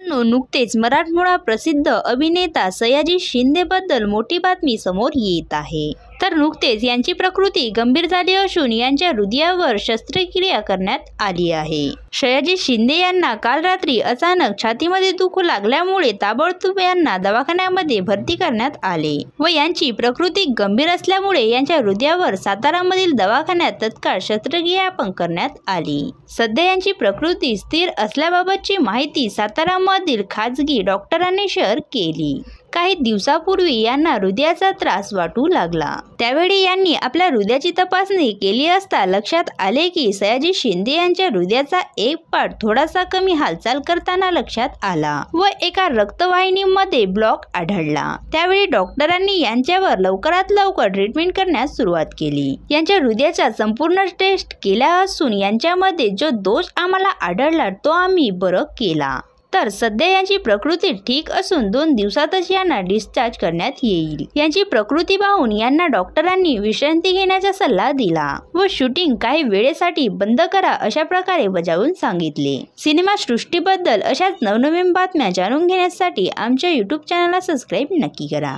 मित्रांनो, नुकतेच मराठमोळा प्रसिद्ध अभिनेता सयाजी शिंदेबद्दल मोठी बातमी समोर येत आहे। तर नुकतेच यांची प्रकृती गंभीर झाली असून यांच्या हृदयावर शस्त्रक्रिया करण्यात आली आहे। सयाजी शिंदे यांना काल रात्री अचानक छातीमध्ये दुखू लागल्यामुळे ताबडतोब यांना दवाखान्यामध्ये भरती करण्यात आले व यांची प्रकृती गंभीर असल्यामुळे यांच्या हृदयावर सातारामधील दवाखान्यात तत्काळ शस्त्रक्रिया पण करण्यात आली। सध्या यांची प्रकृती स्थिर असल्याबाबतची माहिती सातारामधील खाजगी डॉक्टरांनी शेअर केली। काही दिवसापूर्वी यांना हृदयाचा त्रास वाटू लागला, त्यावेळी यांनी आपल्या हृदयाची तपासणी केली असता लक्षात आले की सयाजी शिंदे यांच्या हृदयाचा एक पार्ट थोडासा कमी हालचाल करताना लक्षात आला व एका रक्तवाहिनीमध्ये ब्लॉक आढळला। त्यावेळी डॉक्टरांनी यांच्यावर लवकरात लवकर ट्रीटमेंट करण्यास सुरुवात केली। यांच्या हृदयाच्या संपूर्ण टेस्ट केल्या असून यांच्यामध्ये जो दोष आम्हाला आढळला तो आम्ही बरं केला। तर सध्या यांची प्रकृती ठीक असून 2 दिवसातच यांना डिस्चार्ज करण्यात येईल। यांची प्रकृती पाहून यांना डॉक्टरांनी विश्रांती घेण्याचा सल्ला दिला व शूटिंग काही वेळेसाठी बंद करा अशा प्रकारे बजावून सांगितले। सिनेमा सृष्टीबद्दल अशाच नवनवीन बातम्या जाणून घेण्यासाठी आमच्या YouTube चॅनलला सबस्क्राईब नक्की करा।